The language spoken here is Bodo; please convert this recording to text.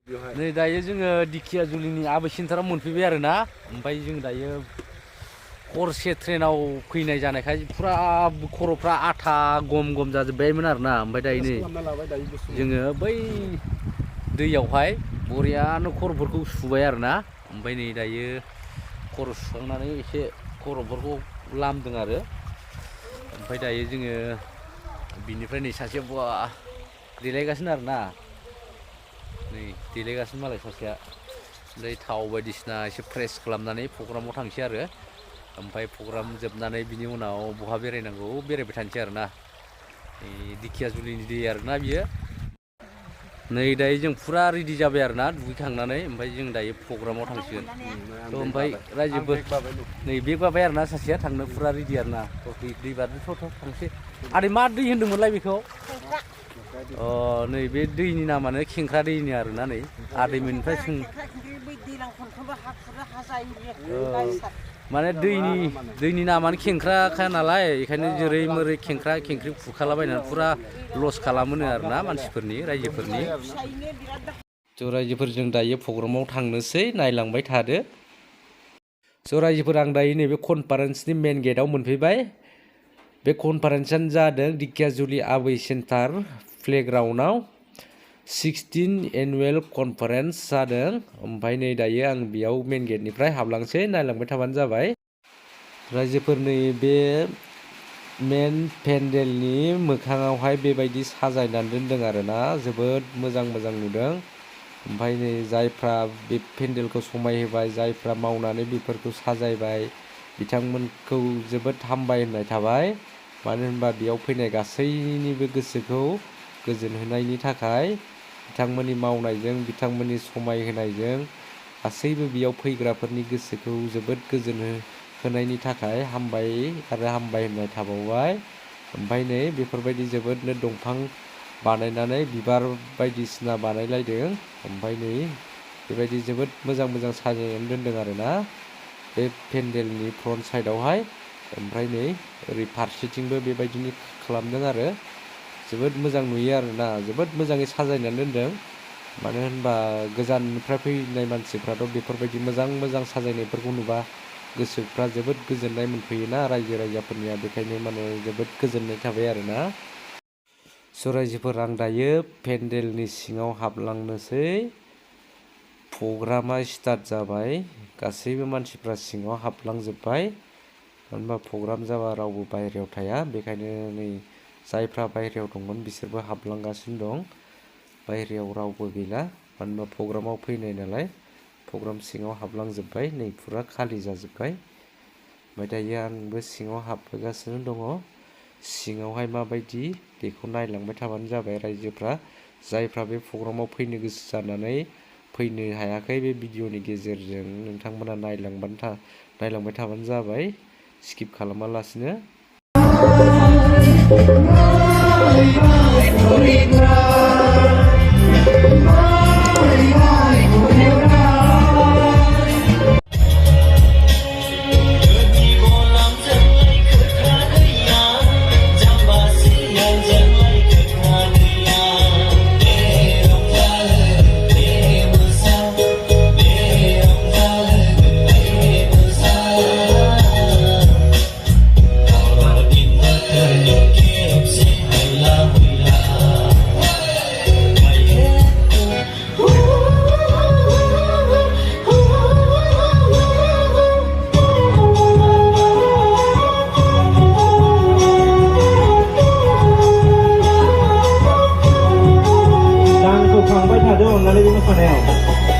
नै दायो जोङो दिखियाजुलिनि आबै सेन्टाराव मोनफैबाय आरो ना ओमफ्राय जों दायो हरसे ट्रेनाव फैनाय जानायखाय फुरा खर'फ्रा आथा गम गम जाजोब्बायमोन आरो ना ओमफ्राय दायो नै जोङो बै दैयावहाय बरियानो खर'फोरखौ सुबाय आरो ना ओमफ्राय नै दायो खर' सुखांनानै एसे खर'फोरखौ लामदों आरो ओमफ्राय दायो जोङो बिनिफ्राय नै सासे बुवा देलायगासिनो आरो ना नै देलायगासिनो मालाय सासेया ओमफ्राय थाव बायदिसिना एसे फ्रेस खालामनानै प्रग्रामाव थांसै आरो ओमफ्राय प्रग्राम जोबनानै बिनि उनाव बहा बेरायनांगौ बेरायबाय थानोसै आरो ना दिखियाजुलिनि दै आरो ना बियो नै दायो जों फुरा रेडि जाबाय आरो ना दुगैखांनानै ओमफ्राय जों दायो प्रग्रामाव थांसिगोन ओमफ्राय रायजोफोर नै बेग बाबाय आरो ना सासेया थांनो फुरा रेडि आरो ना दै बारनो थ' थांसै आदै मा दै होन्दोंमोनलाय बेखौ अ नै बे दैनि नामानो खेंख्रा दैनि आरो ना नै आदैमोननिफ्राय सों माने दैनि नामानो खेंख्राखा नालाय बेखायनो जेरै मोरै खेंख्रा खेंख्रि खुरखालाबायनानै फुरा लस खालामोनो आरो ना मानसिफोरनि रायजोफोरनि ज' रायजोफोरजों दायो प्रग्रामाव थांनोसै नायलांबाय थादो ज' रायजोफोर आं दायो नैबे कनफारेन्सनि मेन गेटआव मोनफैबाय बे कनफारेन्सआनो जादों दिखियाजुलि आबै सेन्टार प्लेग्राउन्डआव 16 एनुवेल कनफारेन्स जादों ओमफ्राय नै दायो आं बेयाव मेन गेटनिफ्राय हाबलांसै नायलांबाय थाबानो जाबाय रायजोफोर नै बे मेन पेन्डेलनि मोखाङावहाय बेबायदि साजायनानै दोनदों आरो ना जोबोद मोजां मोजां नुदों ओमफ्राय नै जायफ्रा बे पेन्डेलखौ समायहोबाय जायफ्रा मावनानै बेफोरखौ साजायबाय बिथांमोनखौ जोबोद हामबाय होननाय थाबाय मानो होनबा बेयाव फैनाय गासैनिबो गोसोखौ गोजोन होनायनि थाखाय बिथांमोननि मावनायजों बिथांमोननि समायहोनायजों गासैबो बेयाव फैग्राफोरनि गोसोखौ जोबोद गोजोन होनायनि थाखाय हामबाय आरो हामबाय होननाय थाबावबाय ओमफ्राय नै बेफोरबायदि जोबोदनो दंफां बानायनानै बिबार बायदिसिना बानायलायदों ओमफ्राय नै बेबायदि जोबोद मोजां मोजां साजायनानै दोनदों आरो ना बे पेन्डेलनि फ्रन्ट साइडआवहाय ओमफ्राय नै ओरै फारसेथिंबो बेबायदिनो खालामदों आरो जोबोद मोजां नुयो आरो ना जोबोद मोजाङै साजायनानै दोनदों मानो होनबा गोजाननिफ्राय फैनाय मानसिफ्राथ' बेफोरबायदि मोजां मोजां साजायनायफोरखौ नुबा गोसोफ्रा जोबोद गोजोननाय मोनफैयोना रायजो राजाफोरनिया बेखायनो माने जोबोद गोजोननाय थाबाय आरो ना स' रायजोफोर आं दायो पेन्डेलनि सिङाव हाबलांनोसै प्रग्रामा स्टार्ट जाबाय गासैबो मानसिफ्रा सिङाव हाबलांजोब्बाय मानो होनबा प्रग्राम जाबा रावबो बायहेरायाव थाया बेखायनो नै जायफ्रा बायहेरायाव दंमोन बिसोरबो हाबलांगासिनो दं बायहेरायाव रावबो गैला मानो होनबा प्रग्रामाव फैनाय नालाय प्रग्राम सिङाव हाबलांजोब्बाय नै फुरा खालि जाजोब्बाय ओमफ्राय दायो आंबो सिङाव हाबगासिनो दङ सिङावहाय माबायदि बेखौ नायलांबाय थाबानो जाबाय रायजोफ्रा जायफ्रा बे प्रग्रामाव फैनो गोसो जानानै फैनो हायाखै बे भिडिअनि गेजेरजों नोंथांमोना नायलांबाय थाबानो जाबाय skip खालामालासिनो Đang cùng phòng với thả đơn là lên một phần nào